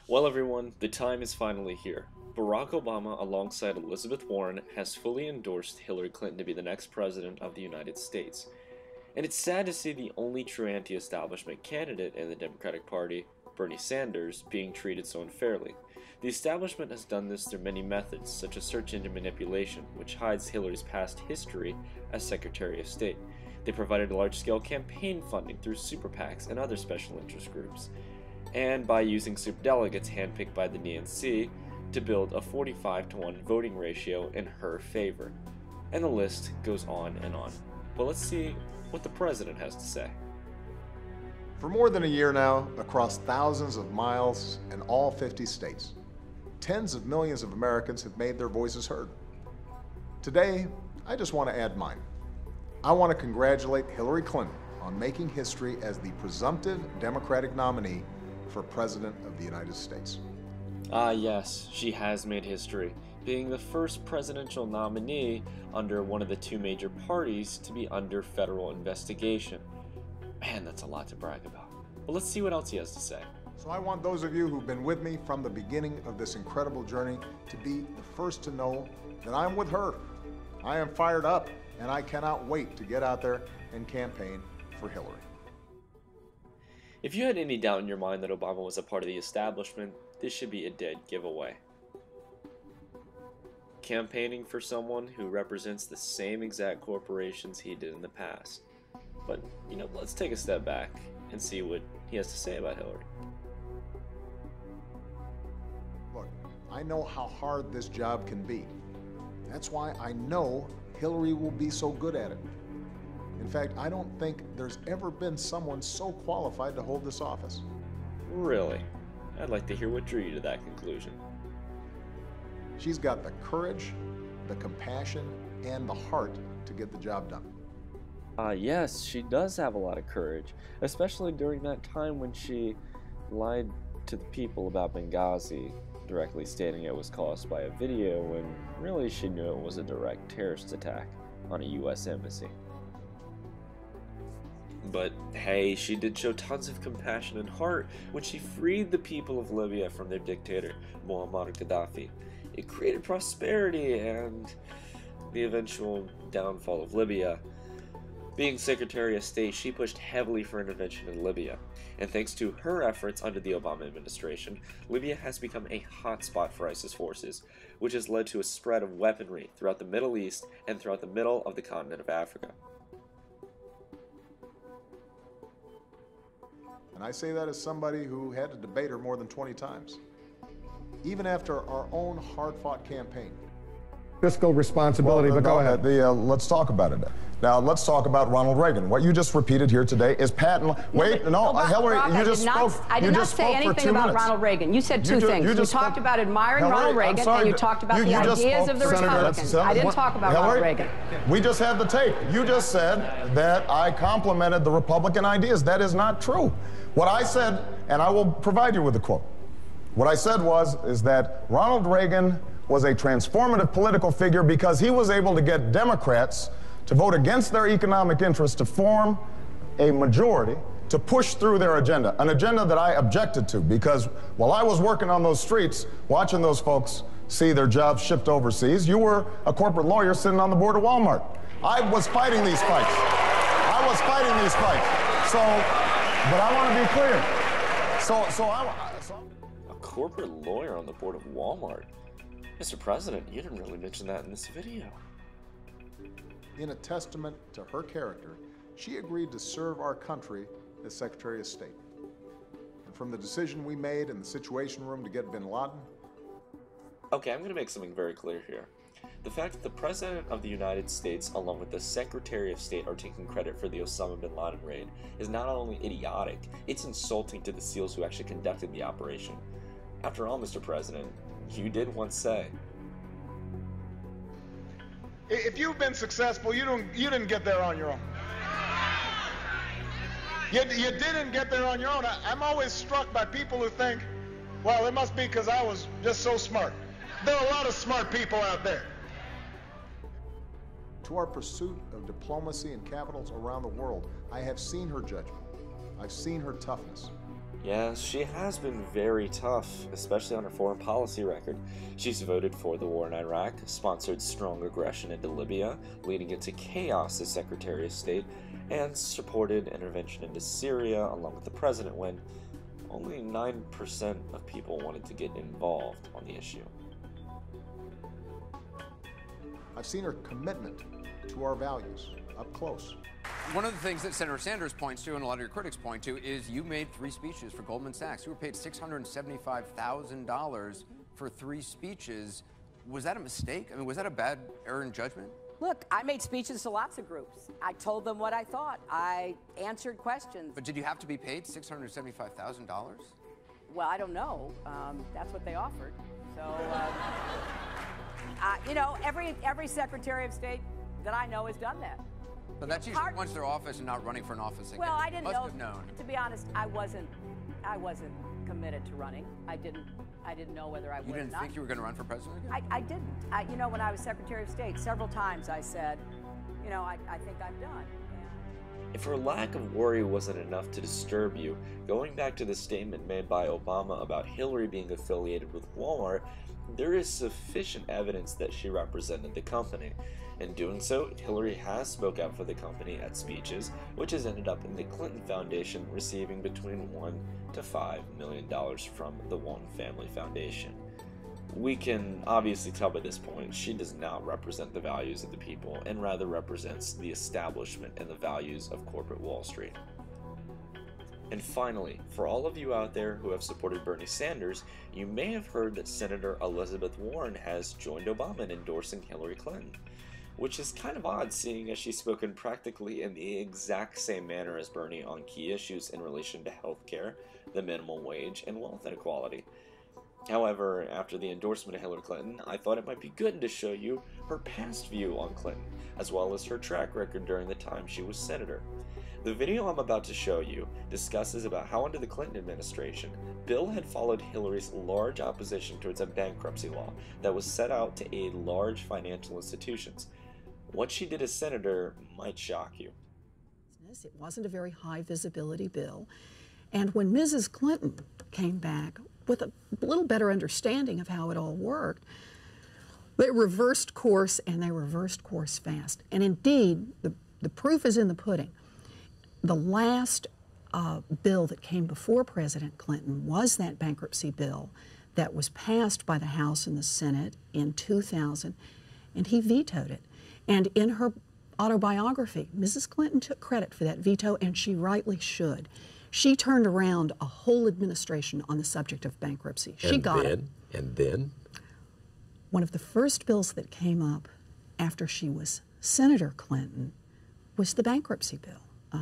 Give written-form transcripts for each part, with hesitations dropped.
Well, everyone, the time is finally here. Barack Obama, alongside Elizabeth Warren, has fully endorsed Hillary Clinton to be the next president of the United States. And it's sad to see the only true anti-establishment candidate in the Democratic Party, Bernie Sanders, being treated so unfairly. The establishment has done this through many methods, such as search engine manipulation, which hides Hillary's past history as Secretary of State. They provided large-scale campaign funding through super PACs and other special interest groups, and by using superdelegates handpicked by the DNC to build a 45-to-1 voting ratio in her favor. And the list goes on and on. But let's see what the president has to say. For more than a year now, across thousands of miles in all 50 states, tens of millions of Americans have made their voices heard. Today, I just want to add mine. I want to congratulate Hillary Clinton on making history as the presumptive Democratic nominee for President of the United States. Ah yes, she has made history, being the first presidential nominee under one of the two major parties to be under federal investigation. Man, that's a lot to brag about. But let's see what else he has to say. So I want those of you who've been with me from the beginning of this incredible journey to be the first to know that I'm with her. I am fired up, and I cannot wait to get out there and campaign for Hillary. If you had any doubt in your mind that Obama was a part of the establishment, this should be a dead giveaway. Campaigning for someone who represents the same exact corporations he did in the past. But, let's take a step back and see what he has to say about Hillary. Look, I know how hard this job can be. That's why I know Hillary will be so good at it. In fact, I don't think there's ever been someone so qualified to hold this office. Really? I'd like to hear what drew you to that conclusion. She's got the courage, the compassion, and the heart to get the job done. Yes, she does have a lot of courage, especially during that time when she lied to the people about Benghazi, directly stating it was caused by a video when really she knew it was a direct terrorist attack on a US embassy. But hey, she did show tons of compassion and heart when she freed the people of Libya from their dictator, Muammar Gaddafi. It created prosperity and the eventual downfall of Libya. Being Secretary of State, she pushed heavily for intervention in Libya, and thanks to her efforts under the Obama administration, Libya has become a hotspot for ISIS forces, which has led to a spread of weaponry throughout the Middle East and throughout the middle of the continent of Africa. And I say that as somebody who had to debate her more than 20 times, even after our own hard-fought campaign. Fiscal responsibility, but go ahead. Let's talk about it. Now, let's talk about Ronald Reagan. What you just repeated here today is patent. Wait, no, Hillary, you just spoke. I did not say anything about Ronald Reagan. You said two things. You talked about admiring Ronald Reagan, and you talked about the ideas of the Republicans. I didn't talk about Ronald Reagan. We just had the tape. You just said that I complimented the Republican ideas. That is not true. What I said, and I will provide you with a quote. What I said is that Ronald Reagan was a transformative political figure because he was able to get Democrats to vote against their economic interests to form a majority to push through their agenda, an agenda that I objected to because while I was working on those streets, watching those folks see their jobs shipped overseas, you were a corporate lawyer sitting on the board of Walmart. I was fighting these fights. But I want to be clear. A corporate lawyer on the board of Walmart? Mr. President, you didn't really mention that in this video. In a testament to her character, she agreed to serve our country as Secretary of State. And from the decision we made in the Situation Room to get bin Laden. Okay, I'm going to make something very clear here. The fact that the President of the United States, along with the Secretary of State, are taking credit for the Osama bin Laden raid is not only idiotic, it's insulting to the SEALs who actually conducted the operation. After all, Mr. President, you did once say, if you've been successful, you didn't get there on your own. You didn't get there on your own. I'm always struck by people who think, well, it must be because I was just so smart. There are a lot of smart people out there. To our pursuit of diplomacy in capitals around the world, I have seen her judgment. I've seen her toughness. Yeah, she has been very tough, especially on her foreign policy record. She's voted for the war in Iraq, sponsored strong aggression into Libya, leading it to chaos as Secretary of State, and supported intervention into Syria along with the president when only 9% of people wanted to get involved on the issue. I've seen her commitment to our values up close. One of the things that Senator Sanders points to, and a lot of your critics point to, is you made 3 speeches for Goldman Sachs. You were paid $675,000 for 3 speeches. Was that a mistake? I mean, was that a bad error in judgment? Look, I made speeches to lots of groups. I told them what I thought. I answered questions. But did you have to be paid $675,000? Well, I don't know. That's what they offered. So, you know, every Secretary of State that I know has done that. But that's usually once they're office and not running for an office again. Well, I didn't Must know. have known. To be honest, I wasn't committed to running. I didn't know whether I would or not. You didn't think you were going to run for president again? I didn't. You know, when I was Secretary of State, several times I said, you know, I think I'm done. If her lack of worry wasn't enough to disturb you, going back to the statement made by Obama about Hillary being affiliated with Walmart, there is sufficient evidence that she represented the company. In doing so, Hillary has spoke out for the company at speeches, which has ended up in the Clinton Foundation receiving between $1 to $5 million from the One Family Foundation. We can obviously tell by this point she does not represent the values of the people and rather represents the establishment and the values of corporate Wall Street. And finally, for all of you out there who have supported Bernie Sanders, you may have heard that Senator Elizabeth Warren has joined Obama in endorsing Hillary Clinton, which is kind of odd seeing as she's spoken practically in the exact same manner as Bernie on key issues in relation to healthcare, the minimum wage, and wealth inequality. However, after the endorsement of Hillary Clinton, I thought it might be good to show you her past view on Clinton, as well as her track record during the time she was senator. The video I'm about to show you discusses about how under the Clinton administration, Bill had followed Hillary's large opposition towards a bankruptcy law that was set out to aid large financial institutions. What she did as senator might shock you. It wasn't a very high visibility bill. And when Mrs. Clinton came back with a little better understanding of how it all worked, they reversed course, and they reversed course fast. And indeed, the proof is in the pudding. The last bill that came before President Clinton was that bankruptcy bill that was passed by the House and the Senate in 2000, and he vetoed it. And in her autobiography, Mrs. Clinton took credit for that veto, and she rightly should. She turned around a whole administration on the subject of bankruptcy. She got it. And then? One of the first bills that came up after she was Senator Clinton was the bankruptcy bill.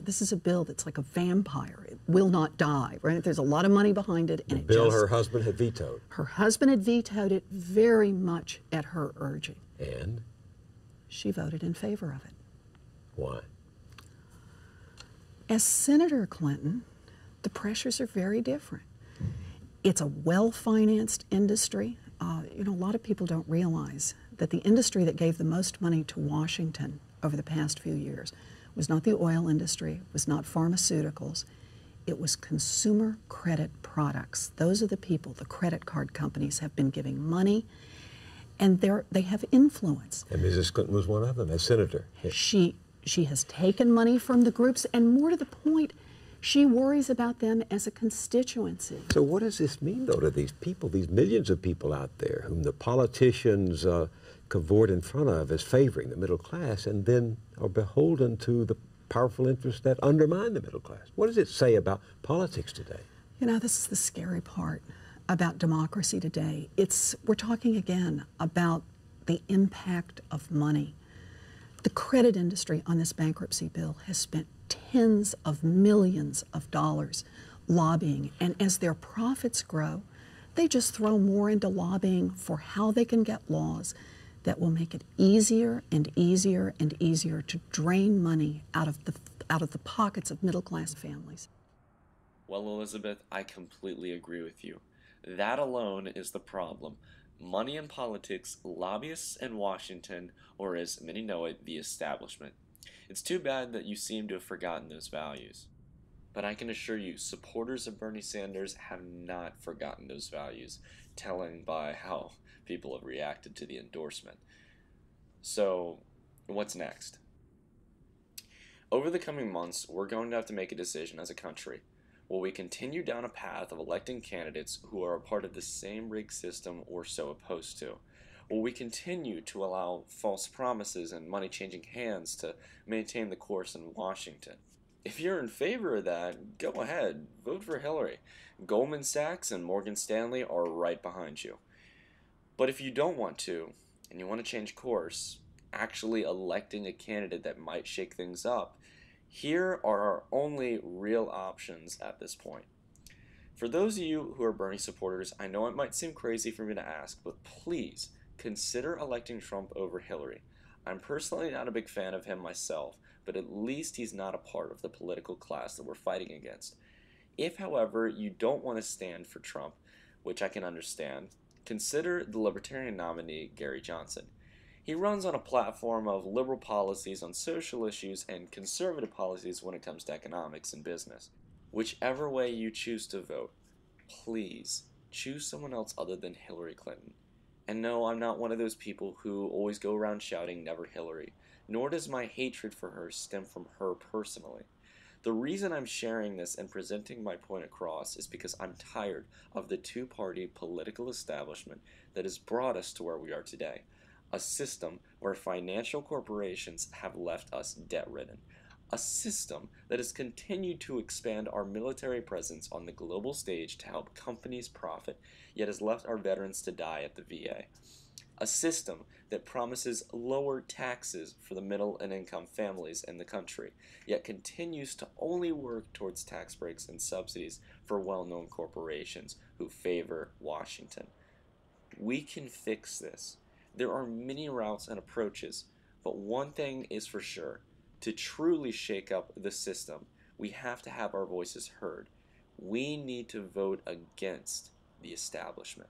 This is a bill that's like a vampire. It will not die, right? There's a lot of money behind it. And the bill her husband had vetoed. Her husband had vetoed it very much at her urging. And? She voted in favor of it. Why? As Senator Clinton, the pressures are very different. It's a well-financed industry. You know, a lot of people don't realize that the industry that gave the most money to Washington over the past few years was not the oil industry, was not pharmaceuticals. It was consumer credit products. Those are the people, the credit card companies have been giving money, and they have influence. And Mrs. Clinton was one of them, as senator. She has taken money from the groups, and more to the point, she worries about them as a constituency. So what does this mean, though, to these people, these millions of people out there whom the politicians cavort in front of as favoring the middle class and then are beholden to the powerful interests that undermine the middle class? What does it say about politics today? You know, this is the scary part about democracy today. We're talking again about the impact of money. The credit industry on this bankruptcy bill has spent tens of millions of dollars lobbying, and as their profits grow, they just throw more into lobbying for how they can get laws that will make it easier and easier and easier to drain money out of the pockets of middle-class families. Well, Elizabeth, I completely agree with you. That alone is the problem. Money in politics, lobbyists in Washington, or as many know it, the establishment. It's too bad that you seem to have forgotten those values. But I can assure you, supporters of Bernie Sanders have not forgotten those values, telling by how people have reacted to the endorsement. So, what's next? Over the coming months, we're going to have to make a decision as a country. Will we continue down a path of electing candidates who are a part of the same rigged system we're so opposed to? Will we continue to allow false promises and money changing hands to maintain the course in Washington? If you're in favor of that, go ahead, vote for Hillary. Goldman Sachs and Morgan Stanley are right behind you. But if you don't want to, and you want to change course, actually electing a candidate that might shake things up, here are our only real options at this point. For those of you who are Bernie supporters, I know it might seem crazy for me to ask, but please consider electing Trump over Hillary. I'm personally not a big fan of him myself, but at least he's not a part of the political class that we're fighting against. If, however, you don't want to stand for Trump, which I can understand, consider the Libertarian nominee, Gary Johnson. He runs on a platform of liberal policies on social issues and conservative policies when it comes to economics and business. Whichever way you choose to vote, please choose someone else other than Hillary Clinton. And no, I'm not one of those people who always go around shouting never Hillary, nor does my hatred for her stem from her personally. The reason I'm sharing this and presenting my point across is because I'm tired of the two-party political establishment that has brought us to where we are today. A system where financial corporations have left us debt-ridden. A system that has continued to expand our military presence on the global stage to help companies profit, yet has left our veterans to die at the VA. A system that promises lower taxes for the middle and income families in the country, yet continues to only work towards tax breaks and subsidies for well-known corporations who favor Washington. We can fix this. There are many routes and approaches, but one thing is for sure. To truly shake up the system, we have to have our voices heard. We need to vote against the establishment.